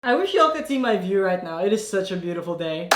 I wish y'all could see my view right now. It is such a beautiful day.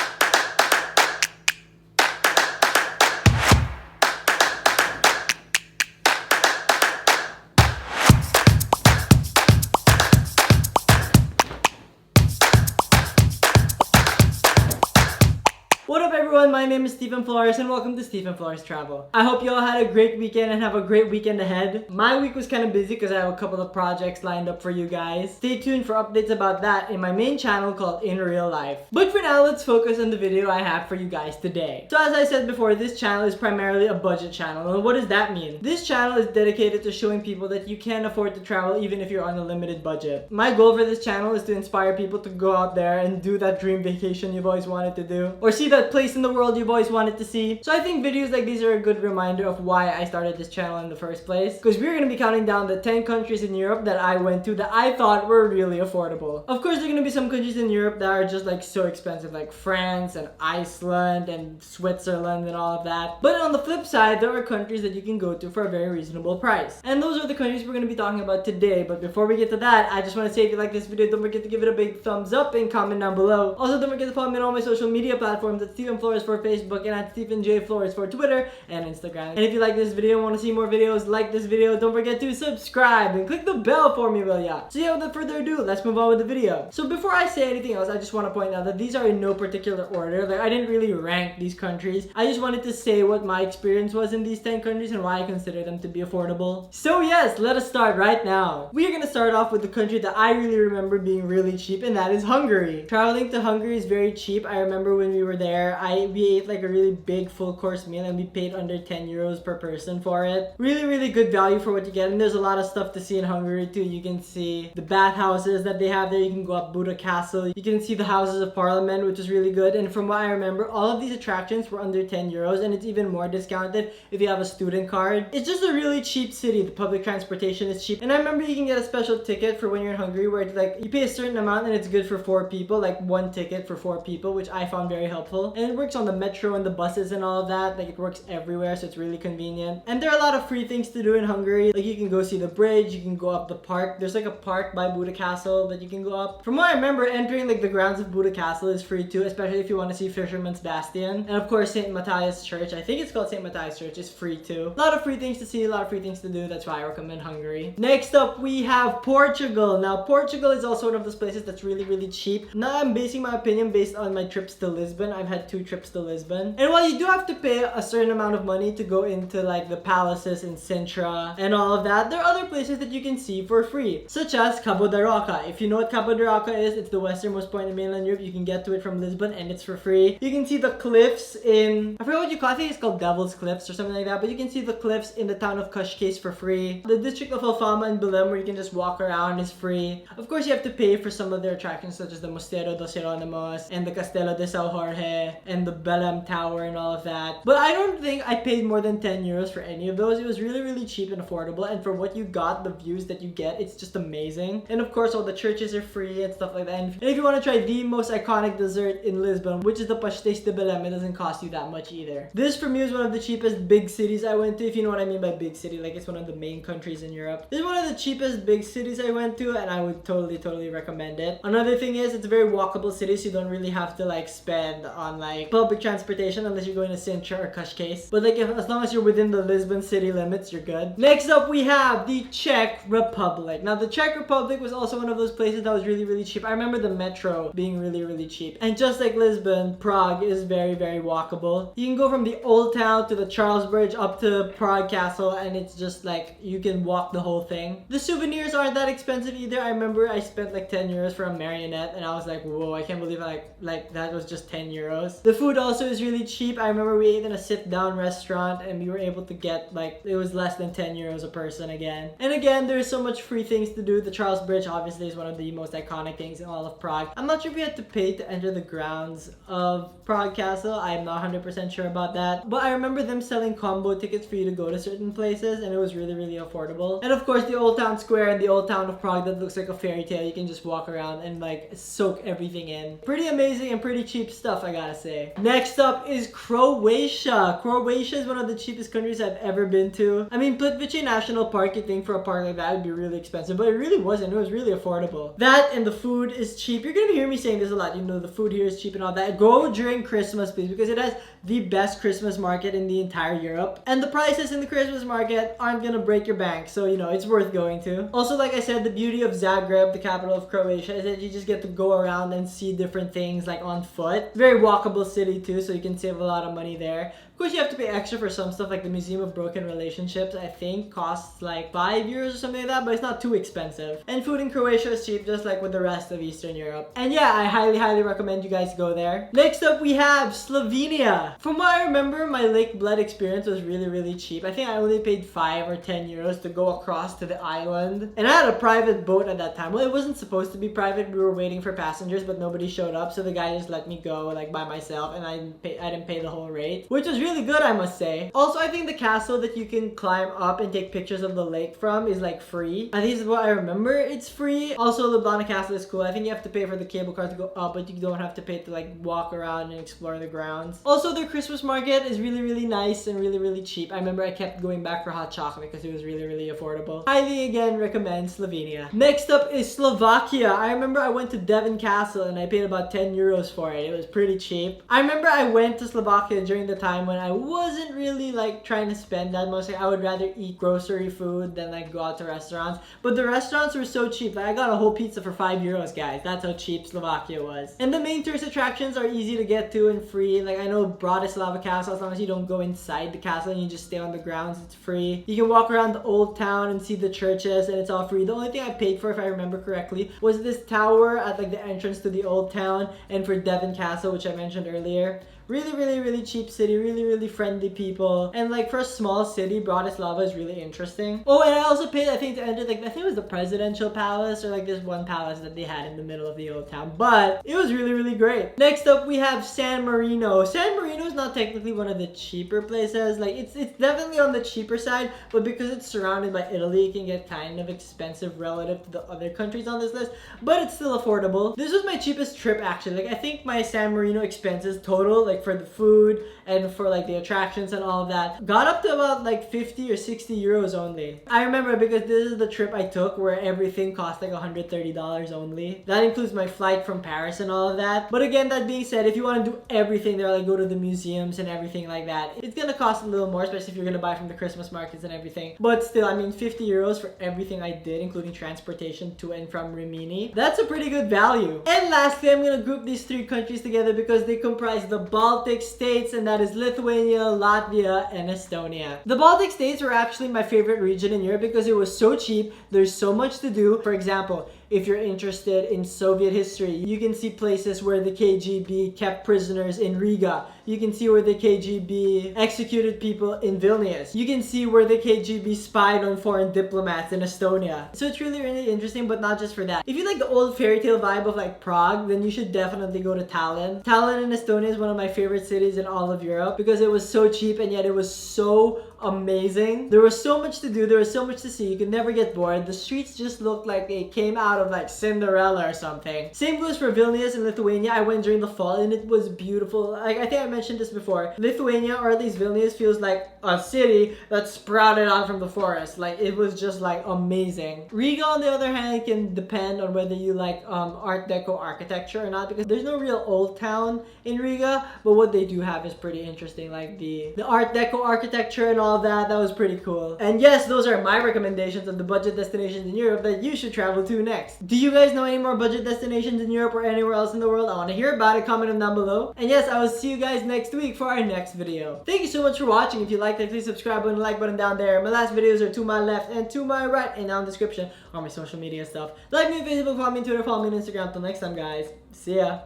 What up everyone, my name is Stephen Flores and welcome to Stephen Flores Travel. I hope you all had a great weekend and have a great weekend ahead. My week was kind of busy because I have a couple of projects lined up for you guys. Stay tuned for updates about that in my main channel called In Real Life. But for now, let's focus on the video I have for you guys today. So as I said before, this channel is primarily a budget channel. And what does that mean? This channel is dedicated to showing people that you can afford to travel even if you're on a limited budget. My goal for this channel is to inspire people to go out there and do that dream vacation you've always wanted to do, or see that place in the world you've always wanted to see. So I think videos like these are a good reminder of why I started this channel in the first place, because we're going to be counting down the 10 countries in Europe that I went to that I thought were really affordable. Of course, there are going to be some countries in Europe that are just like so expensive, like France and Iceland and Switzerland and all of that. But on the flip side, there are countries that you can go to for a very reasonable price. And those are the countries we're going to be talking about today. But before we get to that, I just want to say if you like this video, don't forget to give it a big thumbs up and comment down below. Also, don't forget to follow me on all my social media platforms at Stephen Flores for Facebook and at Stephen J. Flores for Twitter and Instagram. And if you like this video and want to see more videos like this video, don't forget to subscribe and click the bell for me, will ya? So yeah, without further ado, let's move on with the video. So before I say anything else, I just want to point out that these are in no particular order. Like, I didn't really rank these countries. I just wanted to say what my experience was in these 10 countries and why I consider them to be affordable. So yes, let us start right now. We are going to start off with the country that I really remember being really cheap, and that is Hungary. Traveling to Hungary is very cheap. I remember when we were there, we ate like a really big full course meal and we paid under 10 euros per person for it. Really good value for what you get, and there's a lot of stuff to see in Hungary too. You can see the bathhouses that they have there. You can go up Buda Castle. You can see the Houses of Parliament, which is really good. And from what I remember, all of these attractions were under 10 euros, and it's even more discounted if you have a student card. It's just a really cheap city. The public transportation is cheap, and I remember you can get a special ticket for when you're in Hungary where it's like you pay a certain amount and it's good for 4 people, like one ticket for 4 people, which I found very helpful. And it works on the metro and the buses and all of that. Like, it works everywhere, so it's really convenient. And there are a lot of free things to do in Hungary. Like, you can go see the bridge, you can go up the park. There's like a park by Buda Castle that you can go up. From what I remember, entering like the grounds of Buda Castle is free too, especially if you want to see Fisherman's Bastion. And of course, St. Matthias Church, I think it's called St. Matthias Church, is free too. A lot of free things to see, a lot of free things to do. That's why I recommend Hungary. Next up, we have Portugal. Now, Portugal is also one of those places that's really cheap. Now, I'm basing my opinion based on my trips to Lisbon. I've had 2 trips to Lisbon. And while you do have to pay a certain amount of money to go into like the palaces in Sintra and all of that, there are other places that you can see for free, such as Cabo da Roca. If you know what Cabo da Roca is, it's the westernmost point in mainland Europe. You can get to it from Lisbon and it's for free. You can see the cliffs in, I forget what you call it, I think it's called Devil's Cliffs or something like that, but you can see the cliffs in the town of Cascais for free. The district of Alfama and Belém, where you can just walk around, is free. Of course, you have to pay for some of their attractions, such as the Mosteiro dos Jerónimos and the Castelo de São Jorge and the Belém Tower and all of that. But I don't think I paid more than 10 euros for any of those. It was really cheap and affordable, and for what you got, the views that you get, it's just amazing. And of course, all the churches are free and stuff like that. And if you want to try the most iconic dessert in Lisbon, which is the pastéis de Belém, it doesn't cost you that much either. This for me is one of the cheapest big cities I went to, if you know what I mean by big city. Like, it's one of the main countries in Europe. This is one of the cheapest big cities I went to, and I would totally recommend it. Another thing is, it's a very walkable city, so you don't really have to like spend on like public transportation unless you're going to Sintra or Cascais. But like, as long as you're within the Lisbon city limits, you're good. Next up, we have the Czech Republic. Now, the Czech Republic was also one of those places that was really cheap. I remember the metro being really cheap. And just like Lisbon, Prague is very walkable. You can go from the old town to the Charles Bridge up to Prague Castle, and it's just like you can walk the whole thing. The souvenirs aren't that expensive either. I remember I spent like 10 euros for a marionette, and I was like, whoa, I can't believe like that was just 10 euros. The food also is really cheap. I remember we ate in a sit-down restaurant and we were able to get like, it was less than 10 euros a person again. And again, there's so much free things to do. The Charles Bridge obviously is one of the most iconic things in all of Prague. I'm not sure if we had to pay to enter the grounds of Prague Castle. I'm not 100% sure about that. But I remember them selling combo tickets for you to go to certain places, and it was really affordable. And of course, the Old Town Square in the Old Town of Prague that looks like a fairy tale. You can just walk around and like soak everything in. Pretty amazing and pretty cheap stuff, I gotta say. Next up is Croatia. Croatia is one of the cheapest countries I've ever been to. I mean, Plitvice National Park, you think for a park like that would be really expensive, but it really wasn't. It was really affordable. That and the food is cheap. You're gonna hear me saying this a lot. You know, the food here is cheap and all that. Go during Christmas, please, because it has the best Christmas market in the entire Europe. And the prices in the Christmas market aren't gonna break your bank, so you know, it's worth going to. Also, like I said, the beauty of Zagreb, the capital of Croatia, is that you just get to go around and see different things like on foot. Very walkable city too, so you can save a lot of money there. Of course, you have to pay extra for some stuff, like the Museum of Broken Relationships, I think costs like €5 or something like that, but it's not too expensive. And food in Croatia is cheap, just like with the rest of Eastern Europe. And yeah, I highly recommend you guys go there. Next up, we have Slovenia. From what I remember, my Lake Bled experience was really cheap. I think I only paid €5 or €10 to go across to the island. And I had a private boat at that time. Well, it wasn't supposed to be private. We were waiting for passengers, but nobody showed up, so the guy just let me go like by myself, and I didn't pay the whole rate, which was really good, I must say. Also, I think the castle that you can climb up and take pictures of the lake from is like free. I think this is what I remember. It's free. Also, Ljubljana Castle is cool. I think you have to pay for the cable car to go up, but you don't have to pay to like walk around and explore the grounds. Also, their Christmas market is really nice and really cheap. I remember I kept going back for hot chocolate because it was really affordable. Highly again recommend Slovenia. Next up is Slovakia. I remember I went to Devon Castle and I paid about €10 for it. It was pretty cheap. I remember I went to Slovakia during the time when I wasn't really like trying to spend that much. Like, I would rather eat grocery food than like go out to restaurants. But the restaurants were so cheap. Like, I got a whole pizza for €5, guys. That's how cheap Slovakia was. And the main tourist attractions are easy to get to and free. Like, I know Bratislava Castle, as long as you don't go inside the castle and you just stay on the grounds, it's free. You can walk around the old town and see the churches, and it's all free. The only thing I paid for, if I remember correctly, was this tower at like the entrance to the old town, and for Devon Castle, which I mentioned earlier. Really cheap city, really friendly people, and like for a small city, Bratislava is really interesting. Oh, and I also paid, I think, to enter like, I think it was the presidential palace, or like this one palace that they had in the middle of the old town, but it was really great. Next up, we have San Marino. San Marino is not technically one of the cheaper places. Like, it's definitely on the cheaper side, but because it's surrounded by Italy, it can get kind of expensive relative to the other countries on this list, but it's still affordable. This was my cheapest trip, actually. Like, I think my San Marino expenses total, like for the food and for like the attractions and all of that, got up to about like 50 or 60 euros only. I remember because this is the trip I took where everything cost like $130 only. That includes my flight from Paris and all of that. But again, that being said, if you want to do everything there, like go to the museums and everything like that, it's gonna cost a little more, especially if you're gonna buy from the Christmas markets and everything. But still, I mean, 50 euros for everything I did, including transportation to and from Rimini, that's a pretty good value. And lastly, I'm gonna group these three countries together because they comprise the Baltic States, and that is Lithuania, Latvia, and Estonia. The Baltic States were actually my favorite region in Europe because it was so cheap. There's so much to do. For example, if you're interested in Soviet history, you can see places where the KGB kept prisoners in Riga. You can see where the KGB executed people in Vilnius. You can see where the KGB spied on foreign diplomats in Estonia. So it's really interesting, but not just for that. If you like the old fairy tale vibe of like Prague, then you should definitely go to Tallinn. Tallinn in Estonia is one of my favorite cities in all of Europe because it was so cheap and yet it was so amazing. There was so much to do. There was so much to see. You could never get bored. The streets just looked like they came out of like Cinderella or something. Same goes for Vilnius in Lithuania. I went during the fall and it was beautiful. Like, I think I mentioned this before. Lithuania, or at least Vilnius, feels like a city that sprouted out from the forest. Like, it was just like amazing. Riga, on the other hand, can depend on whether you like Art Deco architecture or not, because there's no real old town in Riga, but what they do have is pretty interesting. Like the Art Deco architecture and all that was pretty cool. And yes, those are my recommendations of the budget destinations in Europe that you should travel to next. Do you guys know any more budget destinations in Europe or anywhere else in the world? I want to hear about it. Comment them down below. And yes, I will see you guys next week for our next video. Thank you so much for watching. If you liked it, please subscribe and the like button down there. My last videos are to my left and to my right, and down in the description are my social media stuff. Like me on Facebook, follow me on Twitter, follow me on Instagram. Till next time, guys. See ya.